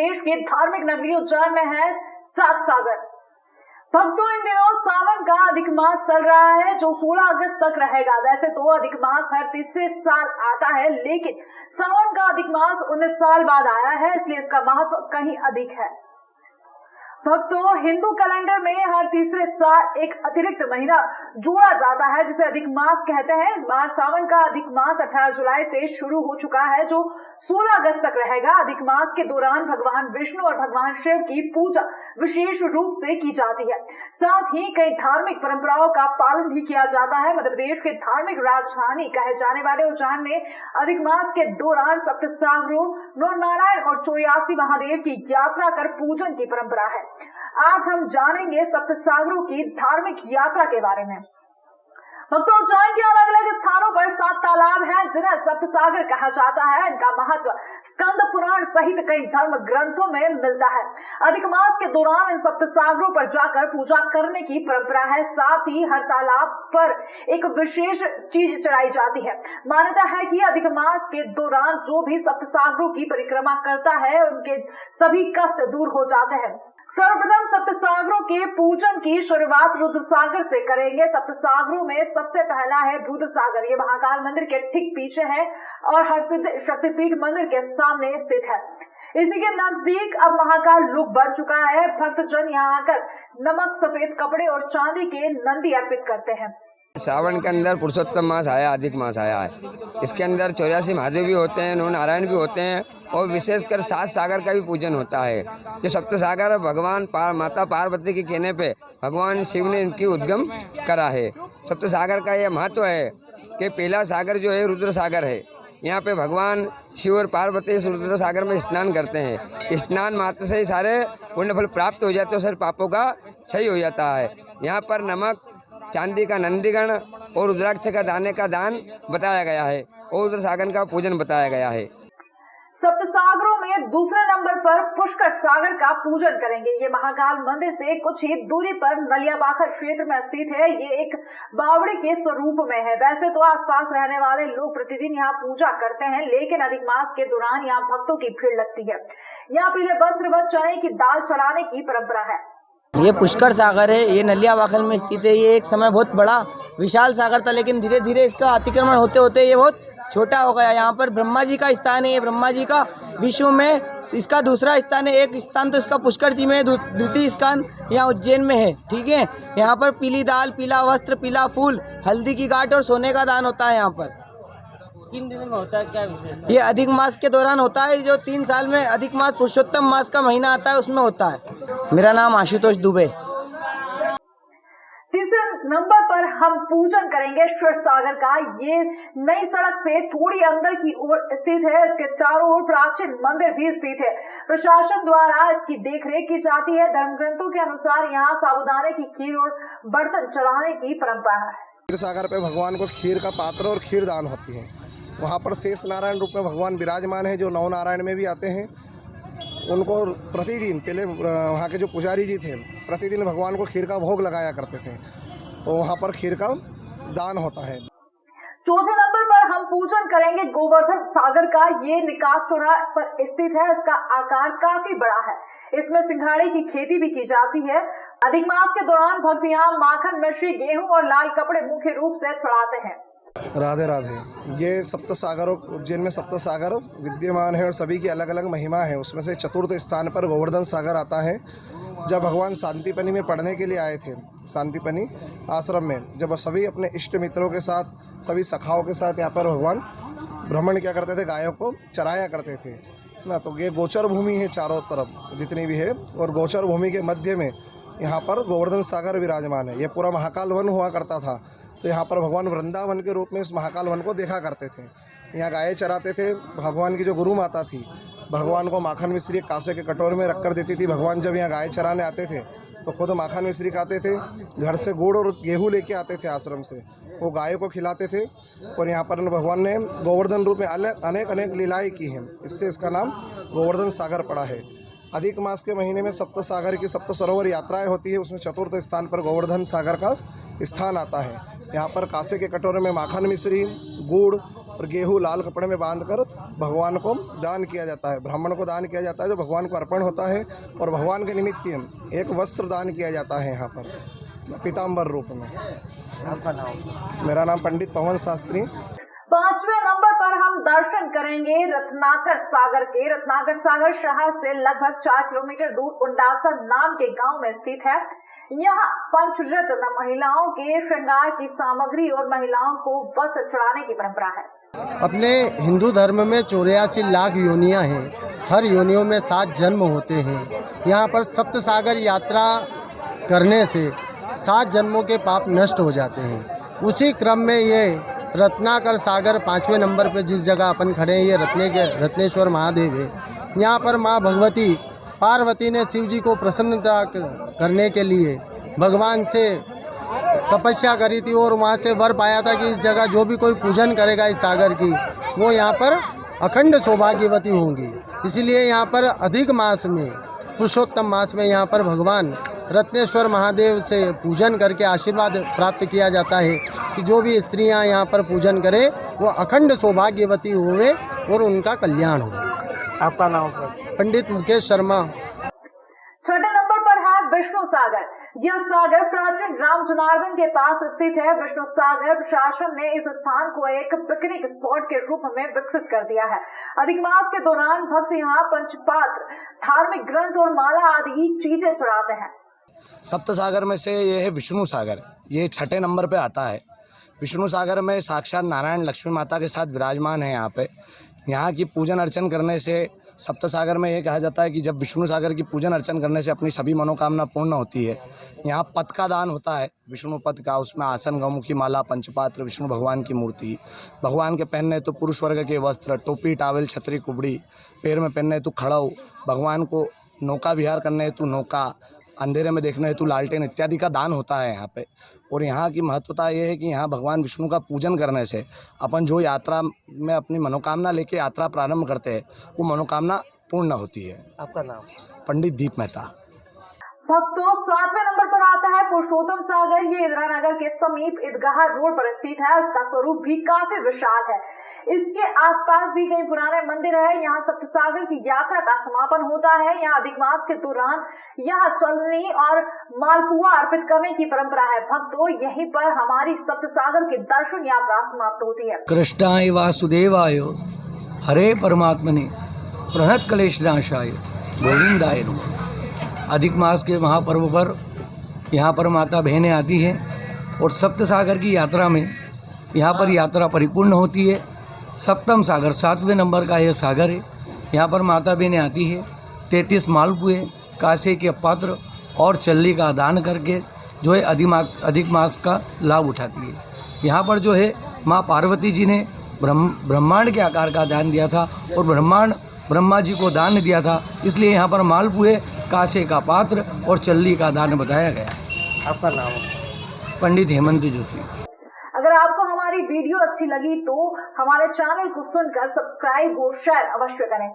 प्रदेश के धार्मिक नगरी उज्जैन में है सात सागर। भक्तों, इन दिनों सावन का अधिक मास चल रहा है जो 16 अगस्त तक रहेगा। वैसे तो अधिक मास हर तीसरे साल आता है, लेकिन सावन का अधिक मास 19 साल बाद आया है, इसलिए इसका महत्व कहीं अधिक है। भक्तों, हिंदू कैलेंडर में हर तीसरे साल एक अतिरिक्त महीना जोड़ा जाता है जिसे अधिक मास कहते हैं। इस बार सावन का अधिक मास 18 जुलाई से शुरू हो चुका है जो 16 अगस्त तक रहेगा। अधिक मास के दौरान भगवान विष्णु और भगवान शिव की पूजा विशेष रूप से की जाती है। साथ ही कई धार्मिक परंपराओं का पालन भी किया जाता है। मध्य प्रदेश के धार्मिक राजधानी कहे जाने वाले उज्जैन में अधिक मास के दौरान सप्तसागरों, नर नारायण और 84 महादेव की यात्रा कर पूजन की परंपरा है। आज हम जानेंगे सप्तसागरों की धार्मिक यात्रा के बारे में। भक्तों, उज्जैन के अलग अलग स्थानों पर 7 तालाब हैं जिन्हें सप्तसागर कहा जाता है। इनका महत्व स्कंद पुराण सहित कई धर्म ग्रंथों में मिलता है। अधिक मास के दौरान इन सप्तसागरों पर जाकर पूजा करने की परंपरा है। साथ ही हर तालाब पर एक विशेष चीज चढ़ाई जाती है। मान्यता है कि अधिक मास के दौरान जो भी सप्तसागरों की परिक्रमा करता है उनके सभी कष्ट दूर हो जाते हैं। सर्वप्रथम सप्तसागरों के पूजन की शुरुआत रुद्रसागर से करेंगे। सप्तसागरों में सबसे पहला है रुद्रसागर। ये महाकाल मंदिर के ठीक पीछे है और हरसिद्ध शक्तिपीठ मंदिर के सामने स्थित है। इसी के नजदीक अब महाकाल लोक बन चुका है। भक्तजन यहाँ आकर नमक, सफेद कपड़े और चांदी के नंदी अर्पित करते हैं। सावन के अंदर पुरुषोत्तम मास आया, अधिक मास आया है। इसके अंदर 84 महादेव भी होते हैं, 9 नारायण भी होते हैं और विशेषकर 7 सागर का भी पूजन होता है। जो सप्त सागर भगवान माता पार्वती के कहने पे भगवान शिव ने इनकी उद्गम करा है। सप्त सागर का यह महत्व है कि पहला सागर जो है रुद्र सागर है। यहाँ पे भगवान शिव और पार्वती इस रुद्र सागर में स्नान करते हैं। स्नान मात्र से ही सारे पुण्य फल प्राप्त हो जाते हैं, सारे पापों का सही हो जाता है। यहाँ पर नमक, चांदी का नंदीगण और रुद्राक्ष का दाने का दान बताया गया है और रुद्र सागर का पूजन बताया गया है। सप्तसागरों में दूसरे नंबर पर पुष्कर सागर का पूजन करेंगे। ये महाकाल मंदिर से कुछ ही दूरी पर नलियाबाखर क्षेत्र में स्थित है। ये एक बावड़ी के स्वरूप में है। वैसे तो आसपास रहने वाले लोग प्रतिदिन यहाँ पूजा करते हैं, लेकिन अधिक मास के दौरान यहाँ भक्तों की भीड़ लगती है। यहाँ पीले वस्त्र व चने की दाल चढ़ाने की परंपरा है। ये पुष्कर सागर है, ये नलियाबाखल में स्थित है। ये एक समय बहुत बड़ा विशाल सागर था, लेकिन धीरे धीरे इसका अतिक्रमण होते होते ये बहुत छोटा हो गया। यहाँ पर ब्रह्मा जी का स्थान है। ये ब्रह्मा जी का विश्व में इसका दूसरा स्थान है। एक स्थान तो इसका पुष्कर जी में, द्वितीय स्थान यहाँ उज्जैन में है। ठीक है, यहाँ पर पीली दाल, पीला वस्त्र, पीला फूल, हल्दी की गांठ और सोने का दान होता है। यहाँ पर किन दिनों में होता है, क्या विशेष? ये अधिक मास के दौरान होता है। जो 3 साल में अधिक मास पुरुषोत्तम मास का महीना आता है उसमें होता है। मेरा नाम आशुतोष दुबे। तीसरे नंबर पर हम पूजन करेंगे शिव सागर का। ये नई सड़क से थोड़ी अंदर की ओर स्थित है। इसके चारों ओर प्राचीन मंदिर भी स्थित है। प्रशासन द्वारा इसकी देखरेख की जाती है। धर्म ग्रंथों के अनुसार यहाँ साबूदाने की खीर और बर्तन चढ़ाने की परंपरा है। क्षीर सागर पे भगवान को खीर का पात्र और खीर दान होती है। वहाँ पर शेष नारायण रूप में भगवान विराजमान है, जो 9 नारायण में भी आते हैं। उनको प्रतिदिन पहले वहाँ के जो पुजारी जी थे प्रतिदिन भगवान को खीर का भोग लगाया करते थे, तो वहाँ पर खीर का दान होता है। चौथे नंबर पर हम पूजन करेंगे गोवर्धन सागर का। ये निकास चौराहे पर स्थित है। इसका आकार काफी बड़ा है। इसमें सिंघाड़े की खेती भी की जाती है। अधिक मास के दौरान भक्त यहाँ माखन, मिश्री, गेहूं और लाल कपड़े मुख्य रूप से चढ़ाते हैं। राधे राधे। ये सप्त सागरों, उज्जैन में सप्त सागर विद्यमान है और सभी की अलग अलग महिमा है। उसमें से चतुर्थ स्थान पर गोवर्धन सागर आता है। जब भगवान शांतिपनी में पढ़ने के लिए आए थे, शांतिपनी आश्रम में, जब सभी अपने इष्ट मित्रों के साथ, सभी सखाओं के साथ यहाँ पर भगवान भ्रमण क्या करते थे, गायों को चराया करते थे ना। तो ये गोचर भूमि है चारों तरफ जितनी भी है, और गोचर भूमि के मध्य में यहाँ पर गोवर्धन सागर विराजमान है। ये पूरा महाकाल वन हुआ करता था, तो यहाँ पर भगवान वृंदावन के रूप में इस महाकाल वन को देखा करते थे। यहाँ गायें चराते थे। भगवान की जो गुरु माता थी, भगवान को माखन मिश्री कांसे के कटोरे में रख कर देती थी। भगवान जब यहाँ गाय चराने आते थे तो खुद माखन मिश्री खाते थे। घर से गुड़ और गेहूँ लेके आते थे आश्रम से, वो गायों को खिलाते थे। और यहाँ पर भगवान ने गोवर्धन रूप में अनेक अनेक लीलाएँ की हैं, इससे इसका नाम गोवर्धन सागर पड़ा है। अधिक मास के महीने में सप्त सागर की सप्त सरोवर यात्राएं होती है। उसमें चतुर्थ स्थान पर गोवर्धन सागर का स्थान आता है। यहाँ पर कांसे के कटोरे में माखन मिश्री, गुड़ और गेहूँ लाल कपड़े में बांधकर भगवान को दान किया जाता है, ब्राह्मण को दान किया जाता है, जो भगवान को अर्पण होता है। और भगवान के निमित्त एक वस्त्र दान किया जाता है यहाँ पर पीताम्बर रूप में। आपका नाम? मेरा नाम पंडित पवन शास्त्री। 5वें नंबर पर हम दर्शन करेंगे रत्नाकर सागर के। रत्नाकर सागर शहर से लगभग 4 किलोमीटर दूर उंडासा नाम के गांव में स्थित है। यहाँ पंचरत्न महिलाओं के श्रृंगार की सामग्री और महिलाओं को वस्त्र चढ़ाने की परंपरा है। अपने हिंदू धर्म में 84 लाख योनियां हैं, हर योनियों में 7 जन्म होते हैं। यहाँ पर सप्त सागर यात्रा करने से 7 जन्मों के पाप नष्ट हो जाते हैं। उसी क्रम में ये रत्नाकर सागर 5वें नंबर पे जिस जगह अपन खड़े हैं, ये रत्नेश्वर महादेव है। यहाँ पर माँ भगवती पार्वती ने शिव जी को प्रसन्नता करने के लिए भगवान से तपस्या करी थी और वहाँ से वर पाया था कि इस जगह जो भी कोई पूजन करेगा इस सागर की, वो यहाँ पर अखंड सौभाग्यवती होंगी। इसलिए यहाँ पर अधिक मास में, पुरुषोत्तम मास में यहाँ पर भगवान रत्नेश्वर महादेव से पूजन करके आशीर्वाद प्राप्त किया जाता है कि जो भी स्त्रियां यहाँ पर पूजन करें वो अखंड सौभाग्यवती हुए और उनका कल्याण हो। आपका नाम? पंडित मुकेश शर्मा। 6ठे नंबर पर है विष्णु सागर। यह सागर प्राचीन राम जनार्दन के पास स्थित है। विष्णु सागर प्रशासन ने इस स्थान को एक पिकनिक स्पॉट के रूप में विकसित कर दिया है। अधिक मास के दौरान भक्त यहाँ पंचपात्र, धार्मिक ग्रंथ और माला आदि चीजें चढ़ाते हैं। सप्त सागर में से ये है विष्णु सागर, ये 6ठे नंबर पे आता है। विष्णु सागर में साक्षात नारायण लक्ष्मी माता के साथ विराजमान है। यहाँ पे यहाँ की पूजन अर्चन करने से, सप्त सागर में ये कहा जाता है कि जब विष्णु सागर की पूजन अर्चन करने से अपनी सभी मनोकामना पूर्ण होती है। यहाँ पद का दान होता है, विष्णु पद का, उसमें आसन, गौमुखी माला, पंचपात्र, विष्णु भगवान की मूर्ति, भगवान के पहनने तो पुरुष वर्ग के वस्त्र, टोपी, टावल, छतरी, कुबड़ी, पैर में पहनने तो खड़ाऊ, भगवान को नौका विहार करने हेतु नौका, अंधेरे में देखने हेतु लालटेन इत्यादि का दान होता है यहाँ पे। और यहाँ की महत्वता ये है कि यहाँ भगवान विष्णु का पूजन करने से अपन जो यात्रा में अपनी मनोकामना लेके यात्रा प्रारंभ करते हैं वो मनोकामना पूर्ण होती है। आपका नाम? पंडित दीप मेहता। भक्तों, 7वें नंबर पर आता है पुरुषोत्तम सागर। ये इंदिरा नगर के समीप ईदगाह रोड पर स्थित है। इसका स्वरूप भी काफी विशाल है। इसके आसपास भी कई पुराने मंदिर है। यहाँ सप्त सागर की यात्रा का समापन होता है। यहाँ अधिक मास के दौरान यहाँ चलनी और मालपुआ अर्पित करने की परंपरा है। भक्तों, यहीं पर हमारी सप्त सागर की दर्शन यात्रा समाप्त होती है। कृष्णाय वासुदेवाय हरे परमात्मने प्रणत क्लेशनाशाय गोविंदाय नमः। अधिक मास के महापर्व पर यहाँ पर माता बहनें आती हैं और सप्त सागर की यात्रा में यहाँ पर यात्रा परिपूर्ण होती है। सप्तम सागर 7वें नंबर का यह सागर है। यहाँ पर माता बहनें आती है, 33 मालपुए, कासे के पात्र और चल्ली का दान करके जो है अधिक मास का लाभ उठाती है। यहाँ पर जो है माँ पार्वती जी ने ब्रह्मांड के आकार का दान दिया था और ब्रह्मांड ब्रह्मा जी को दान दिया था, इसलिए यहाँ पर मालपुए, कासे का पात्र और चल्ली का दान बताया गया। आपका नाम? पंडित हेमंत जोशी। अगर आपको हमारी वीडियो अच्छी लगी तो हमारे चैनल को सुनकर सब्सक्राइब और शेयर अवश्य करें।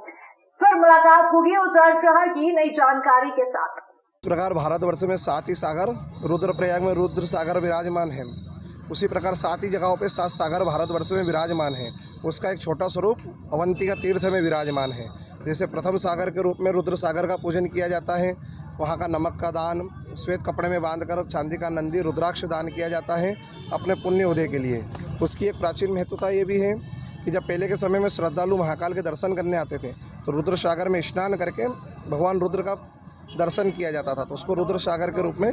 फिर मुलाकात होगी उज्जैन शहर की नई जानकारी के साथ। इस प्रकार भारतवर्ष में 7 ही सागर, रुद्रप्रयाग में रुद्र सागर विराजमान है। उसी प्रकार 7 ही जगहों पे 7 सागर भारतवर्ष में विराजमान है। उसका एक छोटा स्वरूप अवंतिका तीर्थ में विराजमान है। जैसे प्रथम सागर के रूप में रुद्र सागर का पूजन किया जाता है, वहाँ का नमक का दान, श्वेत कपड़े में बांधकर चांदी का नंदी, रुद्राक्ष दान किया जाता है अपने पुण्य उदय के लिए। उसकी एक प्राचीन महत्वता ये भी है कि जब पहले के समय में श्रद्धालु महाकाल के दर्शन करने आते थे तो रुद्र सागर में स्नान करके भगवान रुद्र का दर्शन किया जाता था, तो उसको रुद्र सागर के रूप में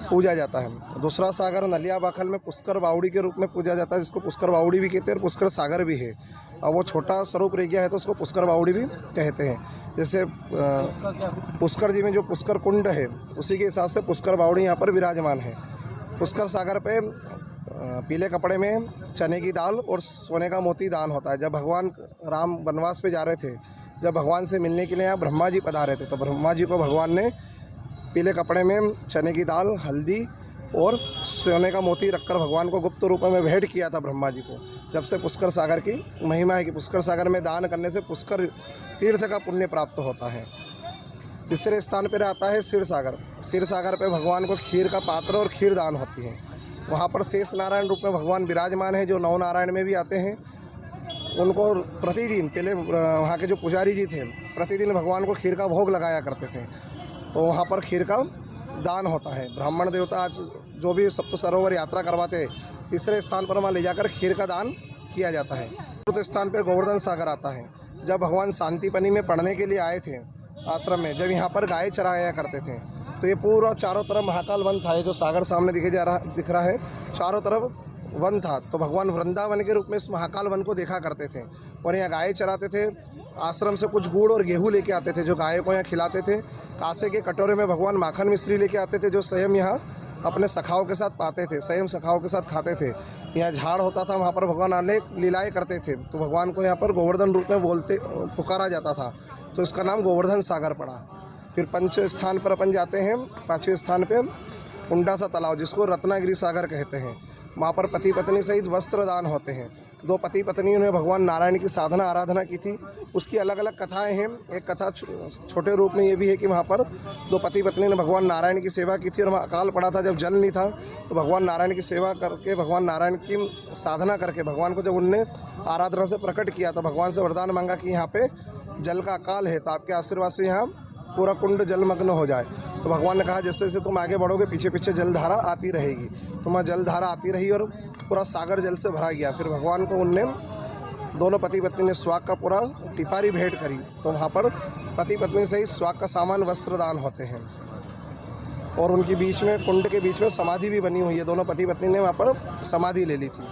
पूजा जाता है। दूसरा सागर नलिया बाखल में पुष्कर बावड़ी के रूप में पूजा जाता है, जिसको पुष्कर बावड़ी भी कहते हैं और पुष्कर सागर भी है। और वो छोटा स्वरूप रह गया है तो उसको पुष्कर बावड़ी भी कहते हैं। जैसे पुष्कर जी में जो पुष्कर कुंड है उसी के हिसाब से पुष्कर बावड़ी यहाँ पर विराजमान है। पुष्कर सागर पे पीले कपड़े में चने की दाल और सोने का मोती दान होता है। जब भगवान राम वनवास पे जा रहे थे, जब भगवान से मिलने के लिए यहाँ ब्रह्मा जी पधारे थे, तो ब्रह्मा जी को भगवान ने पीले कपड़े में चने की दाल, हल्दी और सोने का मोती रखकर भगवान को गुप्त रूप में भेंट किया था ब्रह्मा जी को। जब से पुष्कर सागर की महिमा है कि पुष्कर सागर में दान करने से पुष्कर तीर्थ का पुण्य प्राप्त होता है। तीसरे स्थान पर आता है क्षीर सागर। क्षीर सागर पे भगवान को खीर का पात्र और खीर दान होती है। वहाँ पर शेष नारायण रूप में भगवान विराजमान है, जो नौ नारायण में भी आते हैं। उनको प्रतिदिन पहले वहाँ के जो पुजारी जी थे प्रतिदिन भगवान को खीर का भोग लगाया करते थे। तो वहाँ पर खीर का दान होता है। ब्राह्मण देवता आज जो भी सप्त सरोवर यात्रा करवाते हैं, तीसरे स्थान पर वहाँ ले जाकर खीर का दान किया जाता है। चतुर्थ स्थान पर गोवर्धन सागर आता है। जब भगवान शांतिपनी में पढ़ने के लिए आए थे आश्रम में, जब यहाँ पर गाय चराया करते थे, तो ये पूरा चारों तरफ महाकाल वन था। ये जो सागर सामने दिख रहा है, चारों तरफ वन था। तो भगवान वृंदावन के रूप में इस महाकाल वन को देखा करते थे और यहाँ गाय चराते थे। आश्रम से कुछ गुड़ और गेहूँ लेके आते थे जो गायों को यहाँ खिलाते थे। कांसे के कटोरे में भगवान माखन मिश्री लेके आते थे जो स्वयं यहाँ अपने सखाओं के साथ पाते थे, स्वयं सखाओं के साथ खाते थे। यहाँ झाड़ होता था, वहाँ पर भगवान अनेक लीलाएँ करते थे। तो भगवान को यहाँ पर गोवर्धन रूप में पुकारा जाता था, तो इसका नाम गोवर्धन सागर पड़ा। फिर पंचवें स्थान पर अपन जाते हैं। 5वें स्थान पे कुंडा सा तालाब, जिसको रत्नागिरी सागर कहते हैं। वहाँ पर पति पत्नी सहित वस्त्र दान होते हैं। 2 पति पत्नियों ने भगवान नारायण की साधना आराधना की थी। उसकी अलग अलग कथाएं हैं। एक कथा छोटे रूप में ये भी है कि वहाँ पर 2 पति पत्नी ने भगवान नारायण की सेवा की थी और वहाँ अकाल पड़ा था, जब जल नहीं था, तो भगवान नारायण की सेवा करके, भगवान नारायण की साधना करके भगवान को जब उनने आराधना से प्रकट किया तो भगवान से वरदान मांगा कि यहाँ पे जल का अकाल है, तो आपके आशीर्वाद से यहाँ पूरा कुंड जलमग्न हो जाए। तो भगवान ने कहा जैसे जैसे तुम आगे बढ़ोगे पीछे पीछे जलधारा आती रहेगी। तो वहाँ जलधारा आती रही और पूरा सागर जल से भरा गया। फिर भगवान को उनने, दोनों पति पत्नी ने स्वाग का पूरा टिपारी भेंट करी। तो वहाँ पर पति पत्नी से ही स्वाग का सामान वस्त्र दान होते हैं। और उनके बीच में, कुंड के बीच में समाधि भी बनी हुई है। दोनों पति पत्नी ने वहाँ पर समाधि ले ली थी।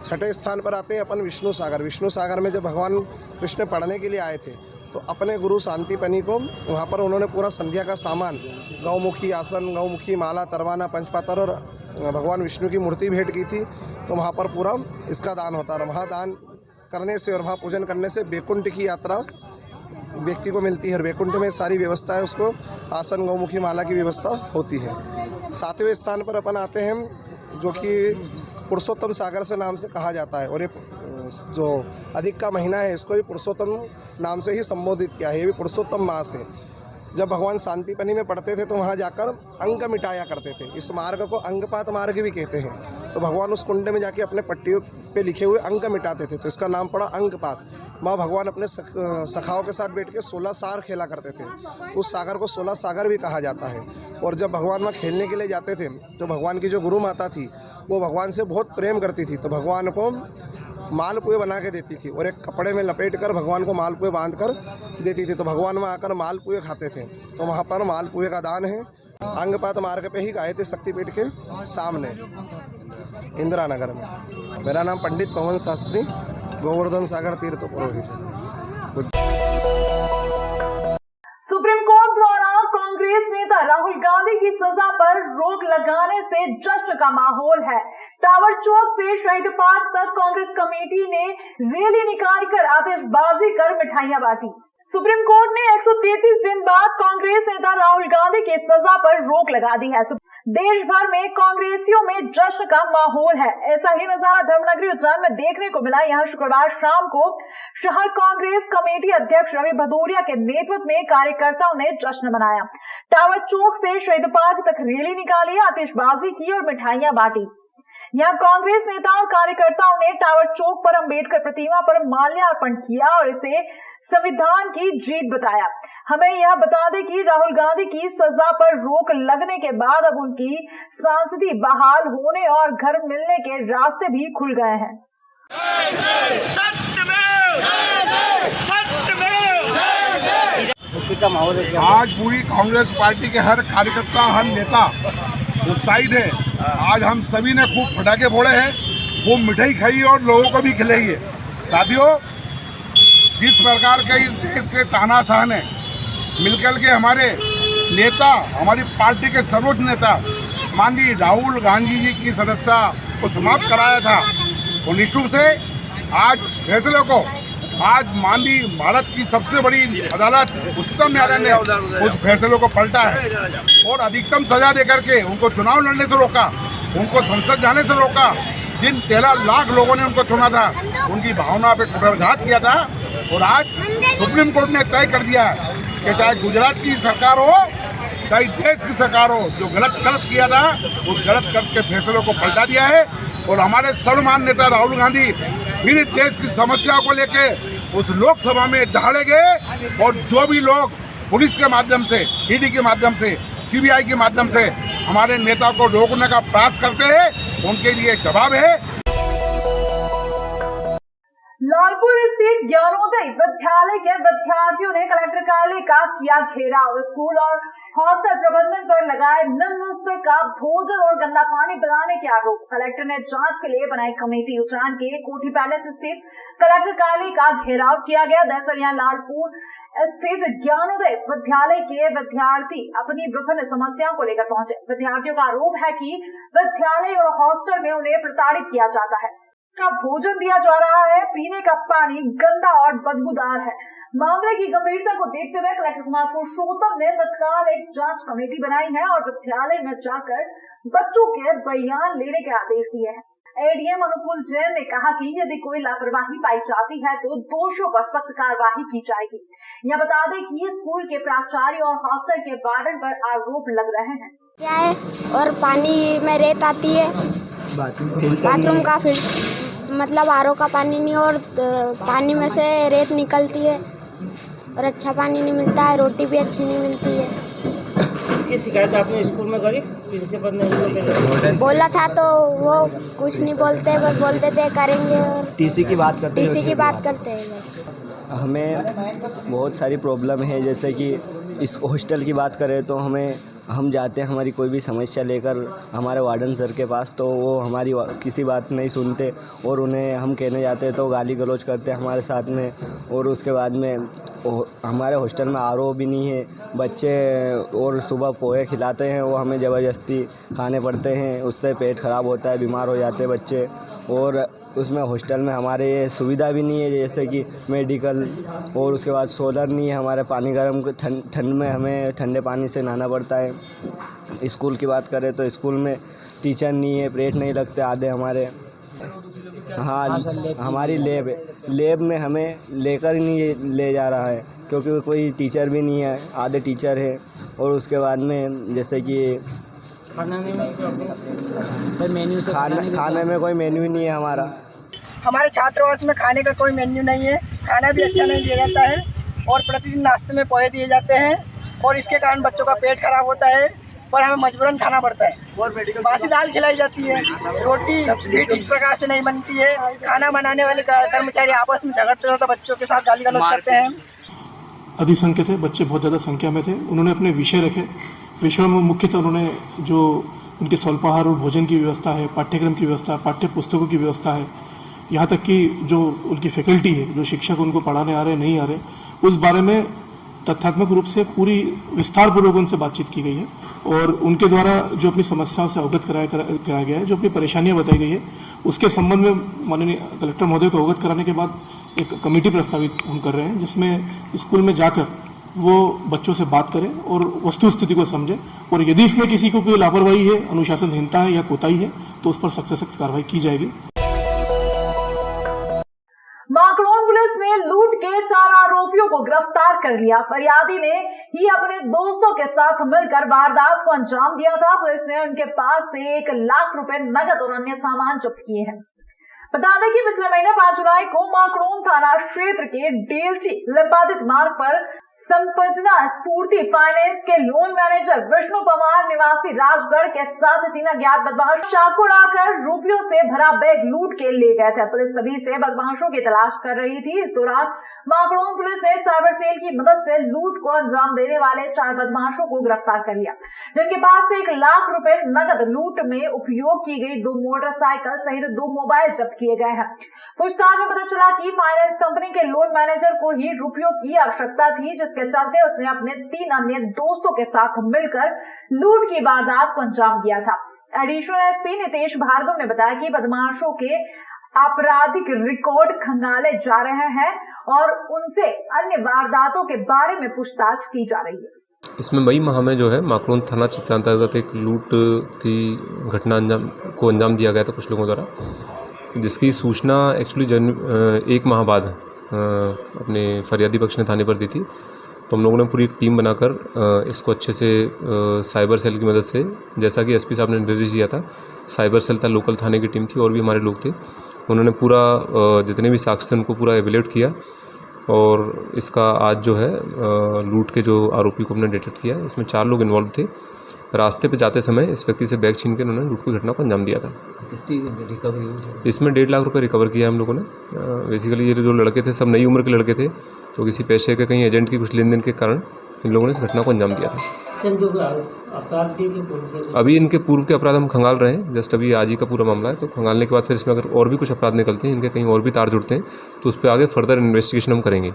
6ठे स्थान पर आते हैं अपन विष्णु सागर। विष्णु सागर में जब भगवान कृष्ण पढ़ने के लिए आए थे तो अपने गुरु शांतिपनी को वहाँ पर उन्होंने पूरा संध्या का सामान, गौमुखी आसन, गौमुखी माला, तरवाना, पंचपात्र और भगवान विष्णु की मूर्ति भेंट की थी। तो वहाँ पर पूरा इसका दान होता है। वहाँ दान करने से और वहाँ पूजन करने से वैकुंठ की यात्रा व्यक्ति को मिलती है और वैकुंठ में सारी व्यवस्था है, उसको आसन, गौमुखी माला की व्यवस्था होती है। 7वें स्थान पर अपन आते हैं जो कि पुरुषोत्तम सागर से नाम से कहा जाता है। और ये जो अधिक का महीना है इसको भी पुरुषोत्तम नाम से ही संबोधित किया है। ये भी पुरुषोत्तम मास है। जब भगवान शांतिपनी में पढ़ते थे तो वहाँ जाकर अंक मिटाया करते थे। इस मार्ग को अंगपात मार्ग भी कहते हैं। तो भगवान उस कुंड में जाके अपने पट्टियों पे लिखे हुए अंक मिटाते थे, तो इसका नाम पड़ा अंकपात। वहाँ भगवान अपने सखाओं के साथ बैठ के 16 सार खेला करते थे। उस सागर को 16 सागर भी कहा जाता है। और जब भगवान वहाँ खेलने के लिए जाते थे तो भगवान की जो गुरु माता थी वो भगवान से बहुत प्रेम करती थी। तो भगवान को मालपुए बना के देती थी और एक कपड़े में लपेट कर भगवान को मालपुए बांध कर देती थी। तो भगवान वहाँ आकर मालपुए खाते थे। तो वहाँ पर मालपुए का दान है। अंगपात मार्ग पे ही गाए थे, शक्तिपीठ के सामने इंदिरा नगर में। मेरा नाम पंडित पवन शास्त्री, गोवर्धन सागर तीर्थ पुरोहित। सुप्रीम कोर्ट द्वारा कांग्रेस नेता राहुल गांधी की सजा पर रोक लगाने से जश्न का माहौल है। टावर चौक से शहीद पार्क तक कांग्रेस कमेटी ने रैली निकालकर आतिशबाजी कर मिठाइयां बांटी। सुप्रीम कोर्ट ने 133 दिन बाद कांग्रेस नेता राहुल गांधी की सजा पर रोक लगा दी है। देश भर में कांग्रेसियों में जश्न का माहौल है। ऐसा ही नजारा धर्मनगरी उज्जैन में देखने को मिला। यहाँ शुक्रवार शाम को शहर कांग्रेस कमेटी अध्यक्ष रवि भदौरिया के नेतृत्व में कार्यकर्ताओं ने जश्न मनाया। टावर चौक से शहीद पार्क तक रैली निकाली, आतिशबाजी की और मिठाइयां बांटी। यहाँ कांग्रेस नेता और कार्यकर्ताओं ने टावर चौक पर अंबेडकर प्रतिमा पर माल्यार्पण किया और इसे संविधान की जीत बताया। हमें यह बता दें कि राहुल गांधी की सजा पर रोक लगने के बाद अब उनकी सांसदी बहाल होने और घर मिलने के रास्ते भी खुल गए हैं। आज पूरी कांग्रेस पार्टी के हर कार्यकर्ता, हर नेता उत्साहित है। आज हम सभी ने खूब पटाखे फोड़े हैं, खूब मिठाई खाई और लोगों को भी खिलाई है। साथियों, जिस प्रकार के इस देश के तानाशाह ने मिलकर के हमारे नेता, हमारी पार्टी के सर्वोच्च नेता माननीय राहुल गांधी जी की सदस्यता को समाप्त कराया था, और निश्चित रूप से आज फैसले को, आज माननीय भारत की सबसे बड़ी अदालत उच्चतम न्यायालय ने उस फैसले को पलटा है और अधिकतम सजा देकर के उनको चुनाव लड़ने से रोका, उनको संसद जाने से रोका। जिन 13 लाख लोगों ने उनको चुना था, उनकी भावना पे कुठाराघात किया था। और आज सुप्रीम कोर्ट ने तय कर दिया है कि चाहे गुजरात की सरकार हो, चाहे देश की सरकार हो, जो गलत किया था उस गलत के फैसलों को पलटा दिया है। और हमारे सर्वमान्य नेता राहुल गांधी फिर इस देश की समस्या को लेके उस लोकसभा में दहाड़े गए और जो भी लोग पुलिस के माध्यम से, ईडी के माध्यम से, सीबीआई के माध्यम से हमारे नेता को रोकने का प्रयास करते हैं, उनके लिए जवाब है। लालपुर स्थित ज्ञानोदय विद्यालय के विद्यार्थियों ने कलेक्टर कार्यालय का किया घेराव। स्कूल और हॉस्टल प्रबंधन पर लगाए निम्नस्तर का भोजन और गंदा पानी पिलाने के आरोप। कलेक्टर ने जांच के लिए बनाई कमेटी। उज्जैन के कोठी पैलेस स्थित कलेक्टर कार्यालय का घेराव किया गया। दरअसल यहाँ लालपुर स्थित ज्ञानोदय विद्यालय के विद्यार्थी अपनी विभिन्न समस्याओं को लेकर पहुंचे। विद्यार्थियों का आरोप है कि विद्यालय और हॉस्टल में उन्हें प्रताड़ित किया जाता है, का भोजन दिया जा रहा है, पीने का पानी गंदा और बदबूदार है। मामले की गंभीरता को देखते हुए कलेक्टर कुमार पुरुषोत्तम ने तत्काल एक जांच कमेटी बनाई है और विद्यालय में जाकर बच्चों के बयान लेने के आदेश दिए हैं। एडीएम अनुकूल जैन ने कहा कि यदि कोई लापरवाही पाई जाती है तो दोषियों पर सख्त कार्रवाई की जाएगी। यह बता दें कि स्कूल के प्राचार्य और हॉस्टल के वार्डन पर आरोप लग रहे हैं। क्या है और पानी में रेत आती है, बाथरूम का मतलब आरओ का पानी नहीं और पानी में से रेत निकलती है और अच्छा पानी नहीं मिलता है, रोटी भी अच्छी नहीं मिलती है। इसकी शिकायत आपने स्कूल में करी? प्रिंसिपल ने बोला था तो वो कुछ नहीं बोलते, बस बोलते थे करेंगे और टीसी की बात करते हैं बस। हमें बहुत सारी प्रॉब्लम है, जैसे कि इस हॉस्टल की बात करें तो हम जाते हैं हमारी कोई भी समस्या लेकर हमारे वार्डन सर के पास, तो वो हमारी किसी बात नहीं सुनते और उन्हें हम कहने जाते हैं तो गाली गलौज करते हैं हमारे साथ में। और उसके बाद में हमारे हॉस्टल में आरओ भी नहीं है, बच्चे और सुबह पोहे खिलाते हैं, वो हमें ज़बरदस्ती खाने पड़ते हैं, उससे पेट ख़राब होता है, बीमार हो जाते हैं बच्चे। और उसमें हॉस्टल में हमारे ये सुविधा भी नहीं है, जैसे कि मेडिकल, और उसके बाद सोलर नहीं है हमारे, पानी गर्म ठंड में हमें ठंडे पानी से नहाना पड़ता है। स्कूल की बात करें तो स्कूल में टीचर नहीं है, परेड नहीं लगते आधे हमारे। हाँ, हमारी लेब में हमें लेकर ही नहीं ले जा रहा है क्योंकि कोई टीचर भी नहीं है, आधे टीचर है। और उसके बाद में जैसे कि खाने में कोई मेन्यू ही नहीं है हमारा। हमारे छात्रावास में खाने का कोई मेन्यू नहीं है, खाना भी अच्छा नहीं दिया जाता है और प्रतिदिन नाश्ते में पोहे दिए जाते हैं और इसके कारण बच्चों का पेट खराब होता है और हमें मजबूरन खाना पड़ता है। बासी दाल खिलाई जाती है, रोटी भी ठीक प्रकार से नहीं बनती है, खाना बनाने वाले कर्मचारी आपस में झगड़ते हैं तो बच्चों के साथ गाली गलौज करते हैं। अधिसंख्य थे, बच्चे बहुत ज़्यादा संख्या में थे। उन्होंने अपने विषय रखे, विषयों में मुख्यतः उन्होंने जो उनके स्वल्पाहार और भोजन की व्यवस्था है, पाठ्यक्रम की व्यवस्था, पाठ्य पुस्तकों की व्यवस्था है, यहाँ तक कि जो उनकी फैकल्टी है, जो शिक्षक उनको पढ़ाने आ रहे नहीं आ रहे, उस बारे में तथ्यात्मक रूप से पूरी विस्तारपूर्वक उनसे बातचीत की गई है और उनके द्वारा जो अपनी समस्याओं से अवगत कराया गया है, जो अपनी परेशानियां बताई गई है, उसके संबंध में माननीय कलेक्टर महोदय को अवगत कराने के बाद एक कमेटी प्रस्तावित हम कर रहे हैं, जिसमें स्कूल में जाकर वो बच्चों से बात करें और वस्तु स्थिति को समझें और यदि इसमें किसी को कोई लापरवाही है, अनुशासनहीनता है या कोताही है तो उस पर सख्त से सख्त कार्रवाई की जाएगी। माकड़ोन पुलिस ने लूट के 4 आरोपियों को गिरफ्तार कर लिया। फरियादी ने ही अपने दोस्तों के साथ मिलकर वारदात को अंजाम दिया था। पुलिस ने उनके पास से 1 लाख रुपए नकद और अन्य सामान जब्त किए हैं। बता दें कि पिछले महीने 5 जुलाई को माकड़ोन थाना क्षेत्र के डेलची लिपादित मार्ग पर संपदा स्फूर्ति फाइनेंस के लोन मैनेजर विष्णु पवार निवासी राजगढ़ के साथ 3 अज्ञात बदमाश चाकू उड़ाकर रुपयों से भरा बैग लूट के ले गए थे। पुलिस सभी से बदमाशों की तलाश कर रही थी। इस दौरान माकड़ोन पुलिस ने साइबर सेल की मदद से लूट को अंजाम देने वाले 4 बदमाशों को गिरफ्तार कर लिया, जिनके पास से 1 लाख रुपए नकद, लूट में उपयोग की गई 2 मोटरसाइकिल सहित 2 मोबाइल जब्त किए गए हैं। पूछताछ में पता चला कि फाइनेंस कंपनी के लोन मैनेजर को ही रुपयों की आवश्यकता थी, जिसके चलते उसने अपने 3 अन्य दोस्तों के साथ मिलकर लूट की वारदात को अंजाम दिया था। एडिशनल एसपी नितेश भार्गव ने बताया कि बदमाशों के आपराधिक रिकॉर्ड खंगाले जा रहे हैं और उनसे अन्य वारदातों के बारे में पूछताछ की जा रही है। इसमें मई माह में जो है माकड़ोन थाना क्षेत्र अंतर्गत एक लूट की घटना को अंजाम दिया गया था कुछ लोगों द्वारा, जिसकी सूचना एक्चुअली 1 माह बाद अपने फरियादी पक्ष ने थाने पर दी थी। तो हम लोगों ने पूरी एक टीम बनाकर इसको अच्छे से साइबर सेल की मदद से, जैसा कि एसपी साहब ने निर्देश दिया था, साइबर सेल था, लोकल थाने की टीम थी और भी हमारे लोग थे, उन्होंने पूरा जितने भी साक्ष्य थे उनको पूरा एवेल्यूएट किया और इसका आज जो है लूट के जो आरोपी को हमने डिटेक्ट किया। इसमें 4 लोग इन्वॉल्व थे। रास्ते पे जाते समय इस व्यक्ति से बैग छीन के उन्होंने लूट की घटना को अंजाम दिया था। इसमें 1.5 लाख रुपए रिकवर किया हम लोगों ने। बेसिकली ये जो लड़के थे सब नई उम्र के लड़के थे, तो किसी पैसे के कहीं एजेंट की कुछ लेन देन के कारण इन लोगों ने इस घटना को अंजाम दिया था। अभी इनके पूर्व के अपराध हम खंगाल रहे हैं। जस्ट अभी आज ही का पूरा मामला है, तो खंगालने के बाद फिर इसमें अगर और भी कुछ अपराध निकलते हैं, इनके कहीं और भी तार जुड़ते हैं, तो उस पर आगे फर्दर इन्वेस्टिगेशन हम करेंगे।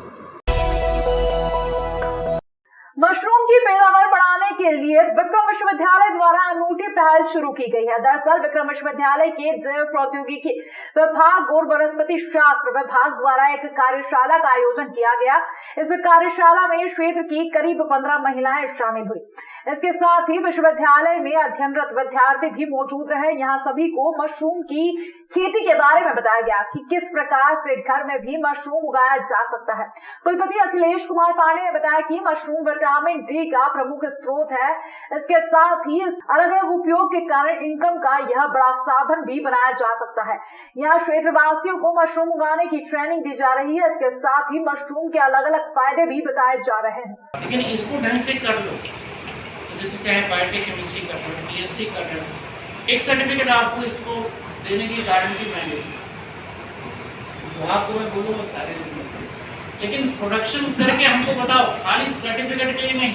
मशरूम की पैदावार बढ़ाने के लिए विक्रम विश्वविद्यालय द्वारा अनूठी पहल शुरू की गई है। दरअसल विक्रम विश्वविद्यालय के जैव प्रौद्योगिकी विभाग और वनस्पति शास्त्र विभाग द्वारा एक कार्यशाला का आयोजन किया गया। इस कार्यशाला में क्षेत्र की करीब 15 महिलाएं शामिल हुई। इसके साथ ही विश्वविद्यालय में अध्ययनरत विद्यार्थी भी मौजूद रहे। यहाँ सभी को मशरूम की खेती के बारे में बताया गया कि किस प्रकार से घर में भी मशरूम उगाया जा सकता है। कुलपति अखिलेश कुमार पांडे ने बताया कि मशरूम विटामिन डी का प्रमुख स्रोत है। इसके साथ ही अलग अलग उपयोग के कारण इनकम का यह बड़ा साधन भी बनाया जा सकता है। यहाँ क्षेत्रवासियों को मशरूम उगाने की ट्रेनिंग दी जा रही है। इसके साथ ही मशरूम के अलग अलग फायदे भी बताए जा रहे हैं। लेकिन इसको ढंग से कर लो, जैसे चाहे बायोटेक केमिस्ट्री कर रहे हो, BSc कर रहे हो, एक सर्टिफिकेट आपको इसको देने की गारंटी मैं लेती हूँ। आपको मैं बोलूँगा सारे दूंगा, लेकिन प्रोडक्शन करके हमको बताओ, खाली सर्टिफिकेट के लिए नहीं,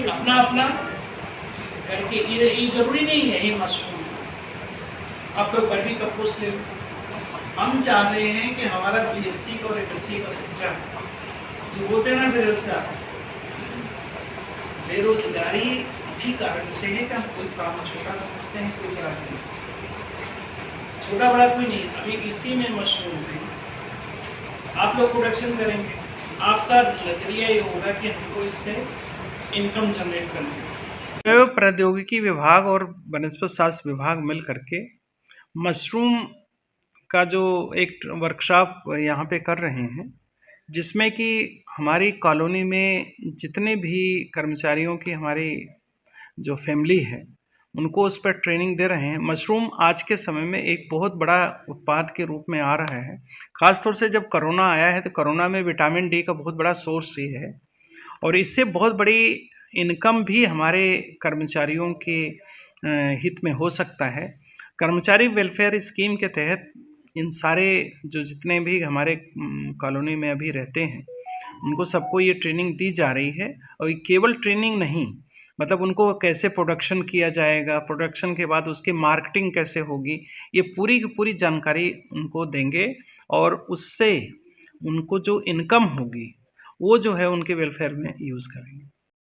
अपना अपना करके। ये जरूरी नहीं है ये मशरूम आप लोग वर्मी कंपोस्ट ले लो। हम चाह रहे हैं कि हमारा BSc का और MSc का बच्चा जो बोलते हैं ना बेरोजगारी इसी कारण से है कि हम कोई काम छोटा समझते हैं, कोई बड़ा समझते हैं। छोटा बड़ा कोई नहीं, अभी इसी में मशरूम है। आप लोग प्रोडक्शन करेंगे, आपका नजरिया ये होगा कि हमको इससे इनकम जनरेट करनी है। जैव प्रौद्योगिकी विभाग और वनस्पति शास्त्र विभाग मिल करके मशरूम का जो एक वर्कशॉप यहाँ पे कर रहे हैं, जिसमें कि हमारी कॉलोनी में जितने भी कर्मचारियों की हमारी जो फैमिली है उनको उस पर ट्रेनिंग दे रहे हैं। मशरूम आज के समय में एक बहुत बड़ा उत्पाद के रूप में आ रहा है। ख़ासतौर से जब कोरोना आया है तो कोरोना में विटामिन डी का बहुत बड़ा सोर्स ये है और इससे बहुत बड़ी इनकम भी हमारे कर्मचारियों के हित में हो सकता है। कर्मचारी वेलफेयर स्कीम के तहत इन सारे जो जितने भी हमारे कॉलोनी में अभी रहते हैं उनको सबको ये ट्रेनिंग दी जा रही है। और ये केवल ट्रेनिंग नहीं, मतलब उनको कैसे प्रोडक्शन किया जाएगा, प्रोडक्शन के बाद उसकी मार्केटिंग कैसे होगी, ये पूरी की पूरी जानकारी उनको देंगे और उससे उनको जो इनकम होगी वो जो है उनके वेलफेयर में यूज़ करेंगे।